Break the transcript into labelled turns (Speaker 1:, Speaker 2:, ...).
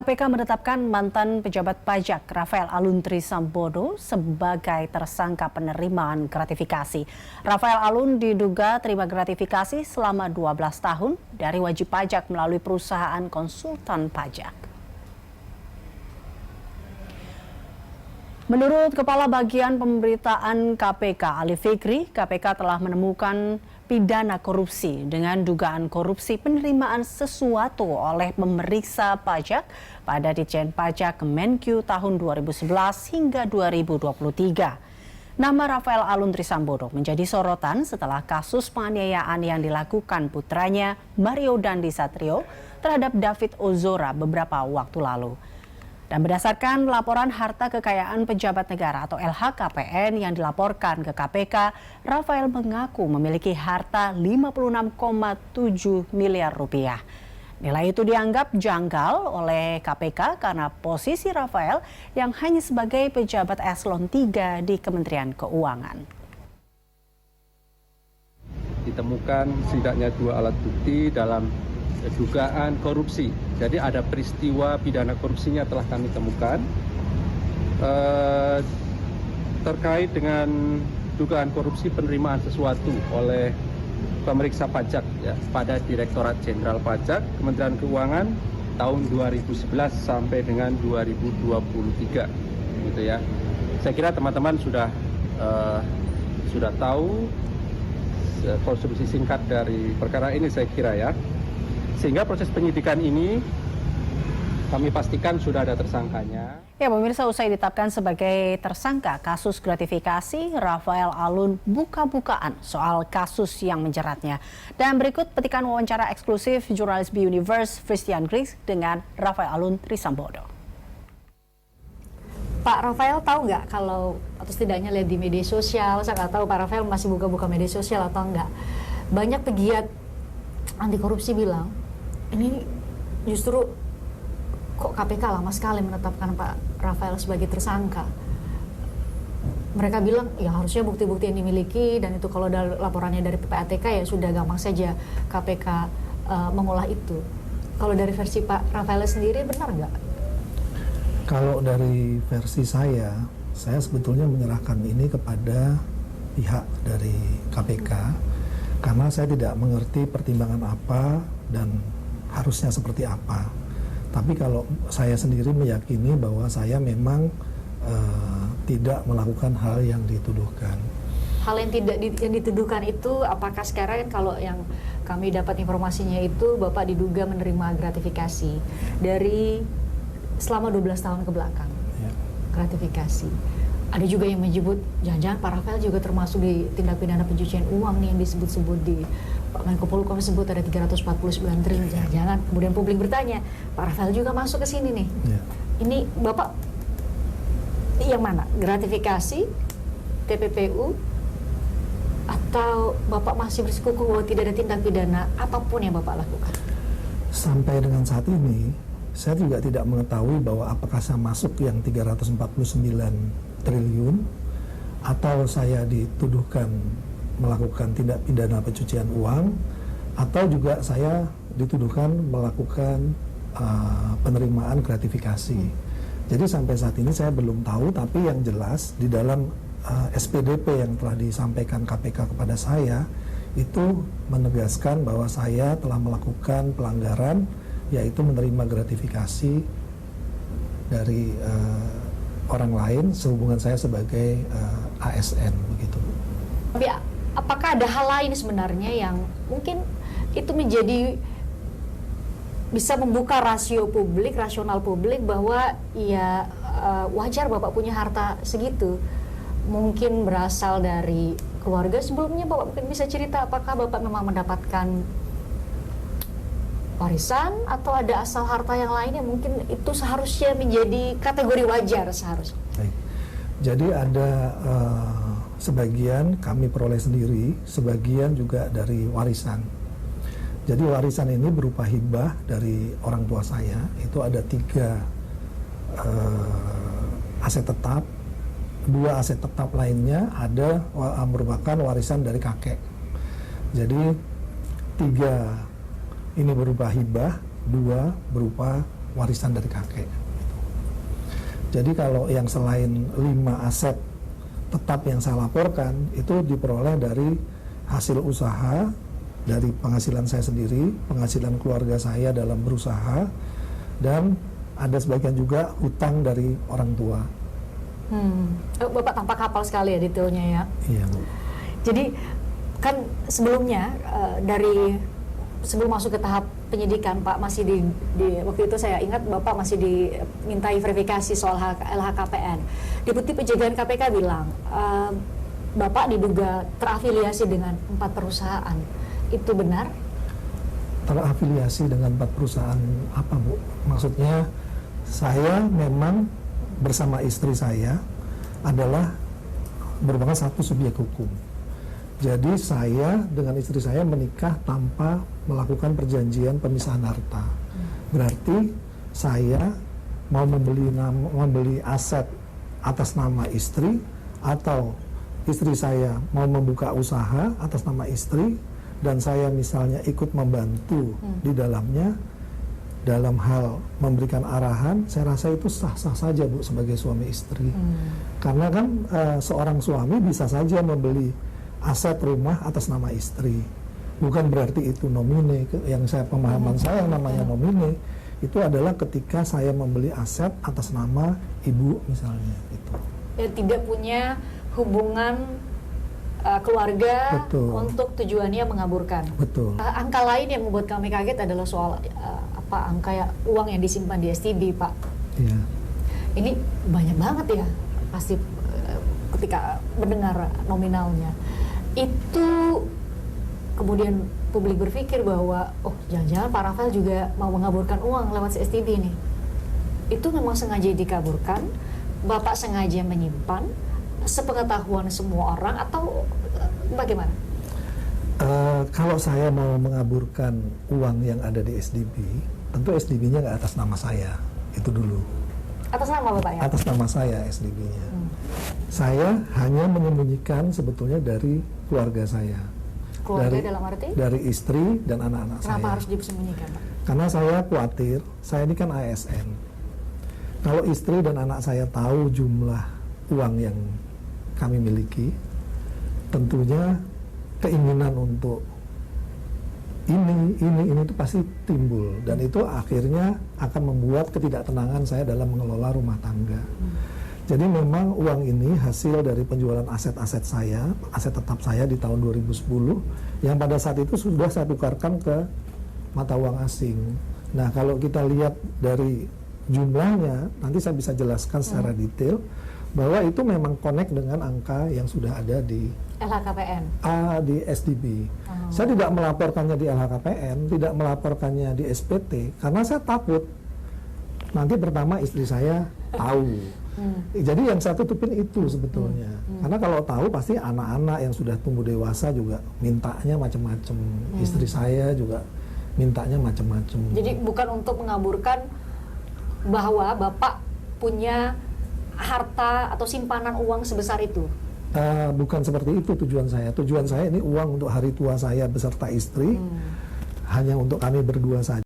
Speaker 1: KPK menetapkan mantan pejabat pajak Rafael Alun Trisambodo sebagai tersangka penerimaan gratifikasi. Rafael Alun diduga terima gratifikasi selama 12 tahun dari wajib pajak melalui perusahaan konsultan pajak. Menurut Kepala Bagian Pemberitaan KPK Ali Fikri, KPK telah menemukan pidana korupsi dengan dugaan korupsi penerimaan sesuatu oleh pemeriksa pajak pada Ditjen Pajak Kemenkyu tahun 2011 hingga 2023. Nama Rafael Alun Trisambodo menjadi sorotan setelah kasus penganiayaan yang dilakukan putranya Mario Dandi Satrio terhadap David Ozora beberapa waktu lalu. Dan berdasarkan laporan harta kekayaan pejabat negara atau LHKPN yang dilaporkan ke KPK, Rafael mengaku memiliki harta 56,7 miliar rupiah. Nilai itu dianggap janggal oleh KPK karena posisi Rafael yang hanya sebagai pejabat eselon 3 di Kementerian Keuangan.
Speaker 2: Ditemukan setidaknya 2 alat bukti dalam dugaan korupsi. Jadi ada peristiwa pidana korupsinya telah kami temukan terkait dengan dugaan korupsi penerimaan sesuatu oleh pemeriksa pajak ya, pada Direktorat Jenderal Pajak Kementerian Keuangan tahun 2011 sampai dengan 2023 gitu ya. Saya kira teman-teman sudah tahu konstruksi singkat dari perkara ini saya kira ya. Sehingga proses penyidikan ini kami pastikan sudah ada tersangkanya.
Speaker 1: Ya, pemirsa, usai ditetapkan sebagai tersangka kasus gratifikasi, Rafael Alun buka-bukaan soal kasus yang menjeratnya. Dan berikut petikan wawancara eksklusif jurnalis B Universe Christian Griggs dengan Rafael Alun Trisambodo.
Speaker 3: Pak Rafael tahu nggak kalau, atau setidaknya lihat di media sosial, saya nggak tahu Pak Rafael masih buka-buka media sosial atau enggak. Banyak pegiat anti korupsi bilang, ini justru kok KPK lama sekali menetapkan Pak Rafael sebagai tersangka. Mereka bilang ya harusnya bukti-bukti yang dimiliki dan itu kalau laporannya dari PPATK ya sudah gampang saja KPK mengolah itu. Kalau dari versi Pak Rafael sendiri benar nggak?
Speaker 4: Kalau dari versi saya sebetulnya menyerahkan ini kepada pihak dari KPK karena saya tidak mengerti pertimbangan apa dan harusnya seperti apa. Tapi kalau saya sendiri meyakini bahwa saya memang tidak melakukan hal yang dituduhkan.
Speaker 3: Hal yang yang dituduhkan itu apakah sekarang kalau yang kami dapat informasinya itu Bapak diduga menerima gratifikasi dari selama 12 tahun ke belakang. Ya. Gratifikasi. Ada juga yang menyebut jangan-jangan Pak Rafael juga termasuk di tindak pidana pencucian uang nih yang disebut-sebut di Pak Menko Polhukam sebut ada 349 triliun. Jangan-jangan kemudian publik bertanya, Pak Rafael juga masuk ke sini nih. Ya. Ini Bapak yang mana? Gratifikasi, TPPU, atau Bapak masih bersikukuh bahwa tidak ada tindak pidana apapun yang Bapak lakukan? Sampai
Speaker 4: dengan saat ini, saya juga tidak mengetahui bahwa apakah saya masuk yang 349 triliun atau saya dituduhkan melakukan tindak pidana pencucian uang atau juga saya dituduhkan melakukan penerimaan gratifikasi. Jadi sampai saat ini saya belum tahu, tapi yang jelas di dalam SPDP yang telah disampaikan KPK kepada saya itu menegaskan bahwa saya telah melakukan pelanggaran yaitu menerima gratifikasi dari orang lain sehubungan saya sebagai ASN begitu.
Speaker 3: Tapi apakah ada hal lain sebenarnya yang mungkin itu menjadi bisa membuka rasional publik bahwa ya wajar Bapak punya harta segitu, mungkin berasal dari keluarga sebelumnya? Bapak mungkin bisa cerita apakah Bapak memang mendapatkan warisan atau ada asal harta yang lain yang mungkin itu seharusnya menjadi kategori wajar seharusnya.
Speaker 4: Baik. Jadi ada sebagian kami peroleh sendiri, sebagian juga dari warisan. Jadi warisan ini berupa hibah dari orang tua saya. Itu ada 3 aset tetap, 2 aset tetap lainnya ada merupakan warisan dari kakek. Jadi 3 ini berupa hibah, 2 berupa warisan dari kakek. Jadi kalau yang selain 5 aset tetap yang saya laporkan itu diperoleh dari hasil usaha, dari penghasilan saya sendiri, penghasilan keluarga saya dalam berusaha, dan ada sebagian juga hutang dari orang tua.
Speaker 3: Bapak tampak hafal sekali ya detailnya ya.
Speaker 4: Iya, Bu.
Speaker 3: Jadi kan sebelumnya sebelum masuk ke tahap penyidikan Pak masih waktu itu saya ingat Bapak masih dimintai verifikasi soal LHKPN. Deputi Pencegahan KPK bilang Bapak diduga terafiliasi dengan 4 perusahaan. Itu benar?
Speaker 4: Terafiliasi dengan 4 perusahaan apa, Bu? Maksudnya saya memang bersama istri saya adalah merupakan satu subjek hukum. Jadi saya dengan istri saya menikah tanpa melakukan perjanjian pemisahan harta. Berarti saya mau membeli aset atas nama istri, atau istri saya mau membuka usaha atas nama istri, dan saya misalnya ikut membantu di dalamnya dalam hal memberikan arahan, saya rasa itu sah-sah saja, Bu, sebagai suami istri. Karena kan seorang suami bisa saja membeli aset rumah atas nama istri. Bukan berarti itu nomine. Yang pemahaman saya yang namanya nomine itu adalah ketika saya membeli aset atas nama ibu misalnya. Itu.
Speaker 3: Ya, tidak punya hubungan keluarga.
Speaker 4: Betul.
Speaker 3: Untuk tujuannya mengaburkan.
Speaker 4: Betul.
Speaker 3: Angka lain yang membuat kami kaget adalah soal angka uang yang disimpan di STB, Pak.
Speaker 4: Iya.
Speaker 3: Ini banyak banget ya, pasti ketika mendengar nominalnya. Itu kemudian publik berpikir bahwa, oh jangan-jangan Pak Rafael juga mau mengaburkan uang lewat STB nih. Itu memang sengaja dikaburkan, Bapak sengaja menyimpan, sepengetahuan semua orang, atau bagaimana?
Speaker 4: Kalau saya mau mengaburkan uang yang ada di SDB, tentu SDB-nya nggak atas nama saya, itu dulu.
Speaker 3: Atas nama Bapak ya?
Speaker 4: Atas nama saya SDB-nya. Saya hanya menyembunyikan sebetulnya dari keluarga saya.
Speaker 3: Keluarga dalam arti?
Speaker 4: Dari istri dan anak-anak saya.
Speaker 3: Kenapa harus disembunyikan, Pak?
Speaker 4: Karena saya khawatir, saya ini kan ASN. Kalau istri dan anak saya tahu jumlah uang yang kami miliki, tentunya keinginan untuk ini itu pasti timbul, dan itu akhirnya akan membuat ketidaktenangan saya dalam mengelola rumah tangga. Jadi memang uang ini hasil dari penjualan aset-aset saya, aset tetap saya di tahun 2010, yang pada saat itu sudah saya tukarkan ke mata uang asing. Nah, kalau kita lihat dari jumlahnya, nanti saya bisa jelaskan secara detail bahwa itu memang connect dengan angka yang sudah ada di
Speaker 3: LHKPN?
Speaker 4: Di SDB. Saya tidak melaporkannya di LHKPN, tidak melaporkannya di SPT, karena saya takut nanti pertama istri saya tahu. Jadi yang saya tutupin itu sebetulnya. Karena kalau tahu pasti anak-anak yang sudah tumbuh dewasa juga mintanya macam-macam. Istri saya juga mintanya macam-macam.
Speaker 3: Jadi bukan untuk mengaburkan bahwa Bapak punya harta atau simpanan uang sebesar itu?
Speaker 4: Bukan seperti itu tujuan saya. Tujuan saya ini uang untuk hari tua saya beserta istri, hanya untuk kami berdua saja.